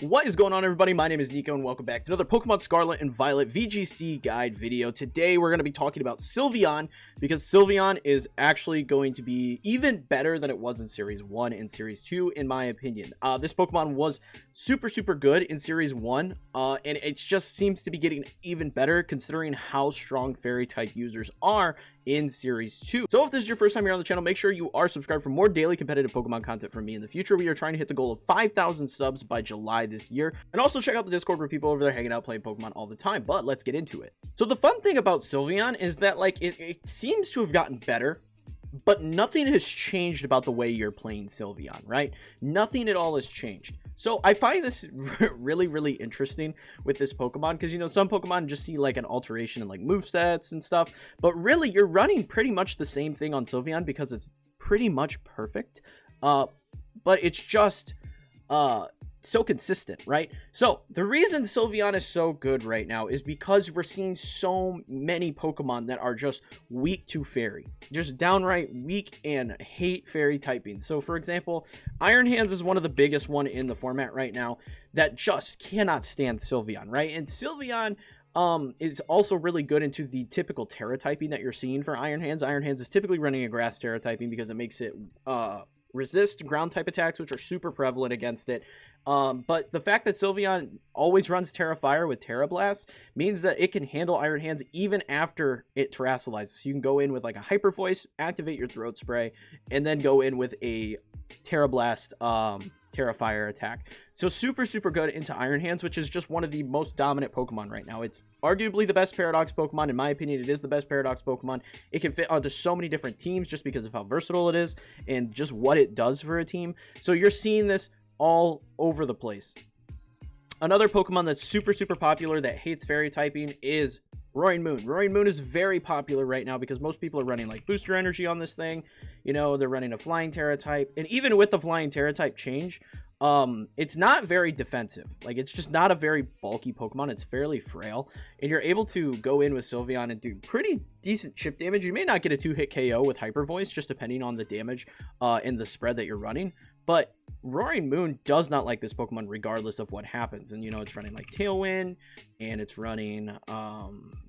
What is going on, everybody? My name is Kneeckoh and welcome back to another Pokemon Scarlet and Violet VGC guide video. Today we're going to be talking about SYLVEON, because SYLVEON is actually going to be even better than it was in Series 1 and Series 2 in my opinion. This Pokemon was super good in Series 1 and it just seems to be getting even better considering how strong Fairy type users are in Series 2. So if this is your first time here on the channel, make sure you are subscribed for more daily competitive Pokemon content from me in the future. We are trying to hit the goal of 5,000 subs by July this year. And also check out the Discord where people over there hanging out playing Pokemon all the time. But let's get into it. So the fun thing about SYLVEON is that like it seems to have gotten better, but nothing has changed about the way you're playing SYLVEON, right? Nothing at all has changed. So I find this really interesting with this Pokemon because, you know, some Pokemon just see like an alteration in like movesets and stuff, but really you're running pretty much the same thing on SYLVEON because it's pretty much perfect, but it's just so consistent, right? So the reason SYLVEON is so good right now is because we're seeing so many Pokemon that are just weak to Fairy, just downright weak and hate Fairy typing. So for example, Iron Hands is one of the biggest one in the format right now that just cannot stand SYLVEON, right? And SYLVEON is also really good into the typical Terra typing that you're seeing for Iron Hands. Iron Hands is typically running a Grass Terra typing because it makes it resist ground type attacks, which are super prevalent against it. But the fact that SYLVEON always runs Terra Fire with Terra Blast means that it can handle Iron Hands even after it terrestrializes. So you can go in with like a Hyper Voice, activate your Throat Spray, and then go in with a Terra Blast Terra Fire attack. So super good into Iron Hands, which is just one of the most dominant Pokemon right now. It's arguably the best Paradox Pokemon. In my opinion, it is the best Paradox Pokemon. It can fit onto so many different teams just because of how versatile it is and just what it does for a team. So you're seeing this all over the place. Another Pokemon that's super popular that hates Fairy typing is Roaring Moon. Roaring Moon is very popular right now because most people are running like Booster Energy on this thing. You know, they're running a Flying Terra type, and even with the Flying Terra type change, it's not very defensive. Like, it's just not a very bulky Pokemon. It's fairly frail, and you're able to go in with SYLVEON and do pretty decent chip damage. You may not get a 2-hit KO with Hyper Voice, just depending on the damage and the spread that you're running, but Roaring Moon does not like this Pokemon regardless of what happens. And you know, it's running like Tailwind, and it's running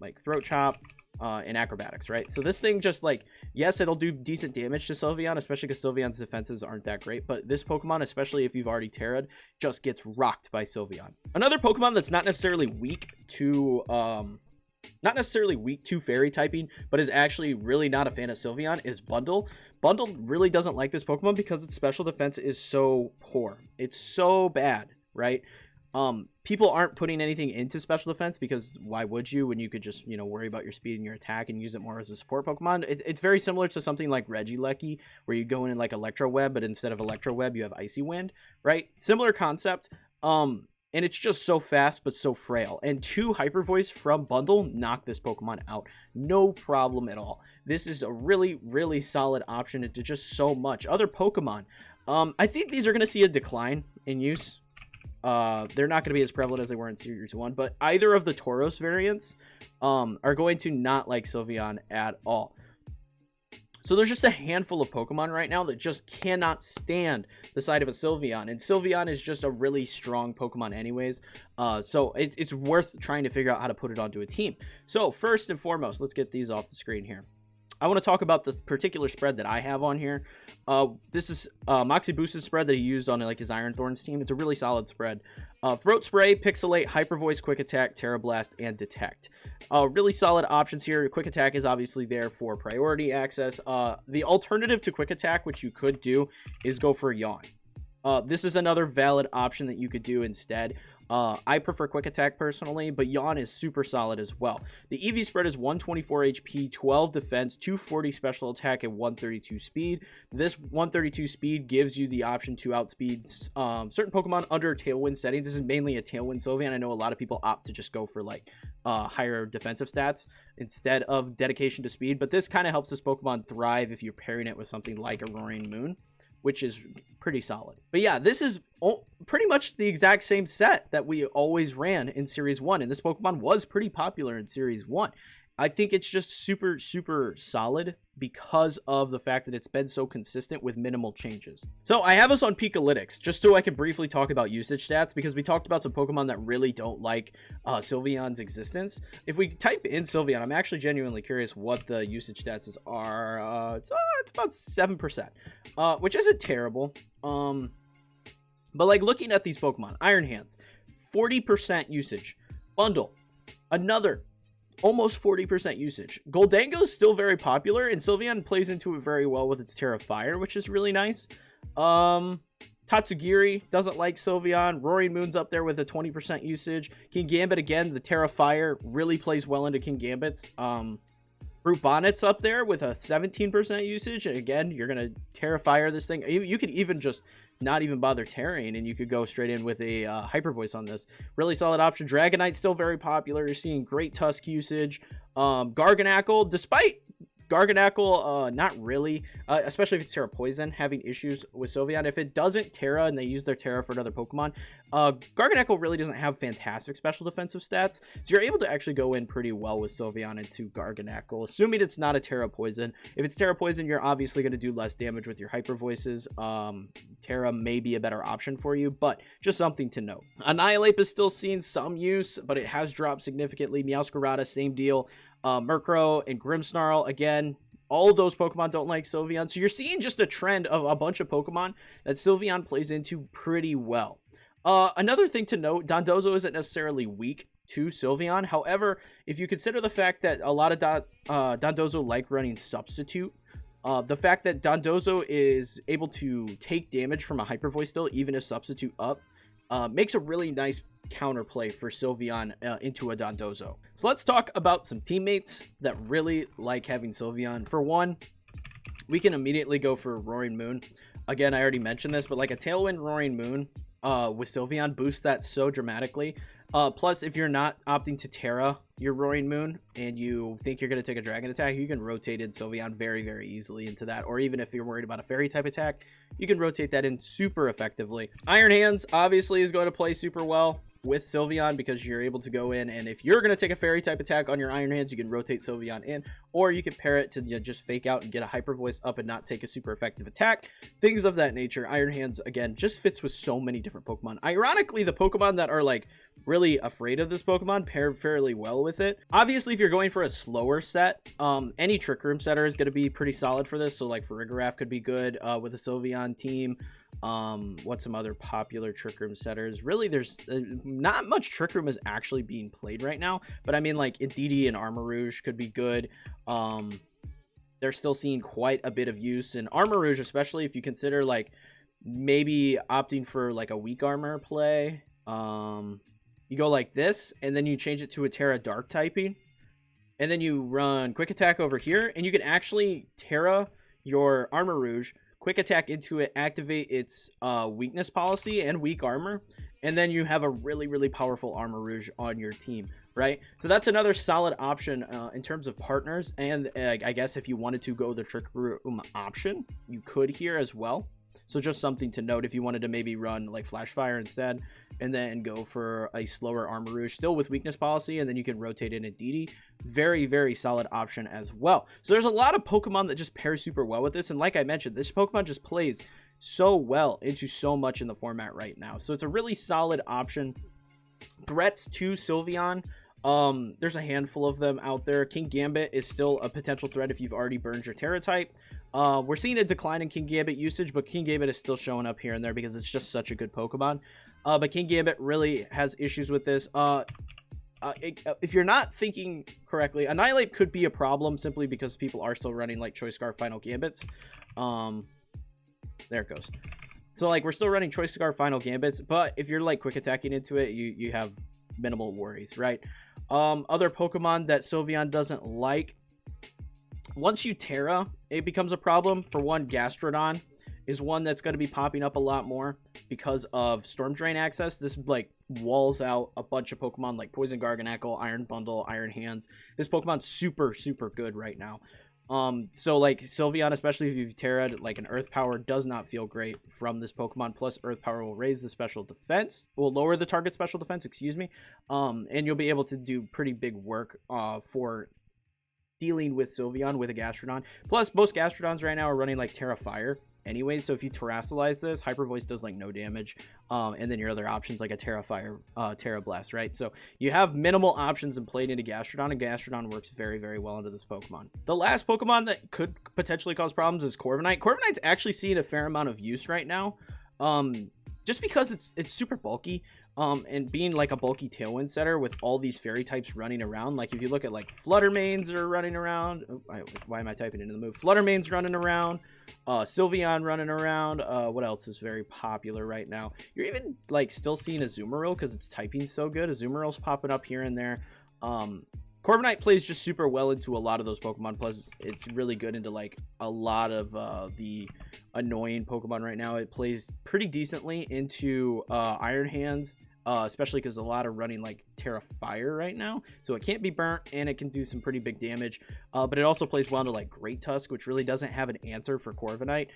like Throat Chop and Acrobatics, right? So this thing just like, yes, it'll do decent damage to SYLVEON, especially because SYLVEON's defenses aren't that great, but this Pokemon, especially if you've already Terra'd, just gets rocked by SYLVEON. Another Pokemon that's not necessarily weak to Fairy typing, but is actually really not a fan of SYLVEON is Bundle. Bundle really doesn't like this Pokemon because its special defense is so poor. It's so bad, right? People aren't putting anything into special defense because why would you when you could just, you know, worry about your speed and your attack and use it more as a support Pokemon? It's very similar to something like Regieleki, where you go in like Electro Web, but instead of Electro Web, you have Icy Wind, right? Similar concept. And it's just so fast, but so frail. And 2 Hyper Voice from Bundle knock this Pokemon out. No problem at all. This is a really solid option to just so much. Other Pokemon, I think these are going to see a decline in use. They're not going to be as prevalent as they were in Series 1, but either of the Tauros variants are going to not like SYLVEON at all. So there's just a handful of Pokemon right now that just cannot stand the sight of a SYLVEON, and SYLVEON is just a really strong Pokemon anyways, so it's worth trying to figure out how to put it onto a team. So first and foremost, let's get these off the screen here. I want to talk about the particular spread that I have on here. This is Moxie Boosted spread that he used on like his Iron Thorns team. It's a really solid spread. Throat Spray, Pixelate, Hyper Voice, Quick Attack, Terra Blast, and Detect. Really solid options here. Quick Attack is obviously there for priority access. The alternative to Quick Attack, which you could do, is go for Yawn. This is another valid option that you could do instead. I prefer Quick Attack personally, but Yawn is super solid as well. The EV spread is 124 HP, 12 defense, 240 special attack, and 132 speed. This 132 speed gives you the option to outspeed certain Pokemon under Tailwind settings. This is mainly a Tailwind SYLVEON. I know a lot of people opt to just go for like higher defensive stats instead of dedication to speed, but this kind of helps this Pokemon thrive if you're pairing it with something like a Roaring Moon, which is pretty solid. But yeah, this is pretty much the exact same set that we always ran in Series 1, and this Pokemon was pretty popular in Series 1. I think it's just super solid because of the fact that it's been so consistent with minimal changes. So I have us on Peakalytics just so I can briefly talk about usage stats, because we talked about some Pokemon that really don't like Sylveon's existence. If we type in Sylveon, I'm actually genuinely curious what the usage stats are. It's about 7%, which isn't terrible. But like looking at these Pokemon, Iron Hands, 40% usage. Bundle, another almost 40% usage. Goldango is still very popular, and Sylveon plays into it very well with its Terra Fire, which is really nice. Tatsugiri doesn't like Sylveon. Roaring Moon's up there with a 20% usage. King Gambit, again, the Terra Fire really plays well into King Gambit's. Brute Bonnet's up there with a 17% usage. And again, you're going to Terra Fire this thing. You could even just not even bother terrain, and you could go straight in with a Hyper Voice on this. Really solid option. Dragonite's still very popular. You're seeing great Tusk usage. Garganacl, despite Garganacl, not really, especially if it's Terra Poison, having issues with Sylveon. If it doesn't Terra and they use their Terra for another Pokemon, Garganacl really doesn't have fantastic special defensive stats, so you're able to actually go in pretty well with Sylveon into Garganacl, assuming it's not a Terra Poison. If it's Terra Poison, you're obviously going to do less damage with your Hyper Voices. Terra may be a better option for you, but just something to note. Annihilate is still seeing some use, but it has dropped significantly. Meowscarada, same deal. Murkrow and Grimmsnarl, again, all of those Pokemon don't like Sylveon. So you're seeing just a trend of a bunch of Pokemon that Sylveon plays into pretty well. Another thing to note, Dondozo isn't necessarily weak to Sylveon. However, if you consider the fact that a lot of Dondozo like running Substitute, the fact that Dondozo is able to take damage from a Hyper Voice still, even if Substitute up, makes a really nice counterplay for Sylveon into a Dondozo. So let's talk about some teammates that really like having Sylveon. For one, we can immediately go for Roaring Moon. Again, I already mentioned this, but like a Tailwind Roaring Moon with Sylveon boosts that so dramatically. Plus, if you're not opting to Terra your Roaring Moon and you think you're going to take a Dragon attack, you can rotate in Sylveon very, very easily into that. Or even if you're worried about a Fairy type attack, you can rotate that in super effectively. Iron Hands obviously is going to play super well with Sylveon because you're able to go in, and if you're going to take a Fairy type attack on your Iron Hands, you can rotate Sylveon in, or you can pair it to just fake out and get a Hyper Voice up and not take a super effective attack. Things of that nature. Iron Hands, again, just fits with so many different Pokemon. Ironically, the Pokemon that are like really afraid of this Pokemon pair fairly well with it. Obviously, if you're going for a slower set, any Trick Room setter is going to be pretty solid for this. So like Farigiraf could be good with a Sylveon team. What's some other popular Trick Room setters? Really, there's not much Trick Room is actually being played right now, but I mean, like Indeedee and Armarouge could be good. They're still seeing quite a bit of use in Armarouge, especially if you consider like maybe opting for like a weak armor play. You go like this, and then you change it to a Terra Dark typing, and then you run Quick Attack over here, and you can actually Terra your Armarouge, Quick Attack into it, activate its weakness policy and weak armor, and then you have a really, really powerful Armarouge on your team, right? So that's another solid option in terms of partners, and I guess if you wanted to go the Trick Room option, you could here as well. So just something to note if you wanted to maybe run like Flash Fire instead, and then go for a slower Armarouge, still with weakness policy, and then you can rotate in Indeedee. Very, very solid option as well. So there's a lot of Pokemon that just pair super well with this, and like I mentioned, this Pokemon just plays so well into so much in the format right now. So it's a really solid option. Threats to Sylveon, there's a handful of them out there. King Gambit is still a potential threat if you've already burned your Terra type. We're seeing a decline in King Gambit usage, but King Gambit is still showing up here and there because it's just such a good Pokemon. But King Gambit really has issues with this. If you're not thinking correctly, Annihilate could be a problem simply because people are still running like Choice Scarf Final Gambits. There it goes. So like we're still running Choice Scarf Final Gambits, but if you're like quick attacking into it, you have minimal worries, right? Other Pokemon that Sylveon doesn't like, once you Terra, it becomes a problem. For one, Gastrodon is one that's going to be popping up a lot more because of Storm Drain access. This like walls out a bunch of Pokemon like Poison Garganacl, Iron Bundle, Iron Hands. This Pokemon's super, super good right now. So like Sylveon, especially if you've Terra'd, like an Earth Power does not feel great from this Pokemon. Plus Earth Power will raise the special defense, will lower the target special defense, excuse me. And you'll be able to do pretty big work for dealing with Sylveon with a Gastrodon. Plus, most Gastrodons right now are running like Terra Fire anyway, so if you Terrasilize this, Hyper Voice does like no damage, and then your other options like a Terra Fire, Terra Blast, right? So you have minimal options in playing into Gastrodon, and Gastrodon works very, very well into this Pokemon. The last Pokemon that could potentially cause problems is Corviknight. Corviknight's actually seeing a fair amount of use right now, just because it's super bulky, and being like a bulky Tailwind setter with all these fairy types running around. Like if you look at like Fluttermanes are running around. Oh, why am I typing into the move? Fluttermane's running around. Sylveon running around. What else is very popular right now? You're even like still seeing Azumarill because it's typing so good. Azumarill's popping up here and there. Corviknight plays just super well into a lot of those Pokemon. Plus, it's really good into like a lot of the annoying Pokemon right now. It plays pretty decently into Iron Hands, especially because a lot are running like Terra Fire right now, so it can't be burnt and it can do some pretty big damage. But it also plays well into like Great Tusk, which really doesn't have an answer for Corviknight.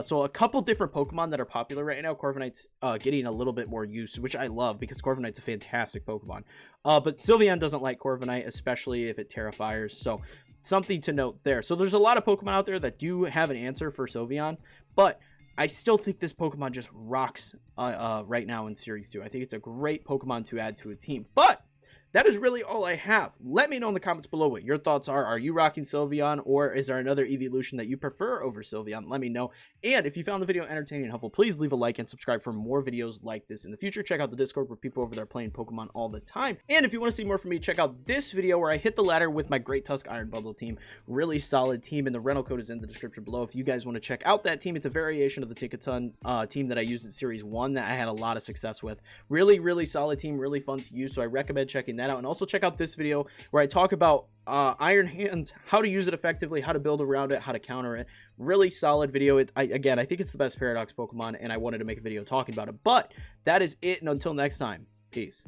So a couple different Pokemon that are popular right now, Corviknight's getting a little bit more use, which I love because Corviknight's a fantastic Pokemon. But Sylveon doesn't like Corviknight, especially if it Terra Fires, so something to note there. So there's a lot of Pokemon out there that do have an answer for Sylveon, but I still think this Pokemon just rocks right now in Series 2. I think it's a great Pokemon to add to a team. But that is really all I have. Let me know in the comments below what your thoughts are. Are you rocking Sylveon, or is there another evolution that you prefer over Sylveon? Let me know. And if you found the video entertaining and helpful, please leave a like and subscribe for more videos like this in the future. Check out the Discord where people over there playing Pokemon all the time. And if you want to see more from me, check out this video where I hit the ladder with my Great Tusk Iron Bundle team. Really solid team, and the rental code is in the description below if you guys want to check out that team. It's a variation of the Tinkaton team that I used in Series 1 that I had a lot of success with. Really, really solid team, really fun to use, so I recommend checking that out. And also check out this video where I talk about Iron Hands, how to use it effectively, how to build around it, how to counter it. Really solid video. Again, I think it's the best Paradox Pokemon, and I wanted to make a video talking about it. But that is it, and until next time, peace.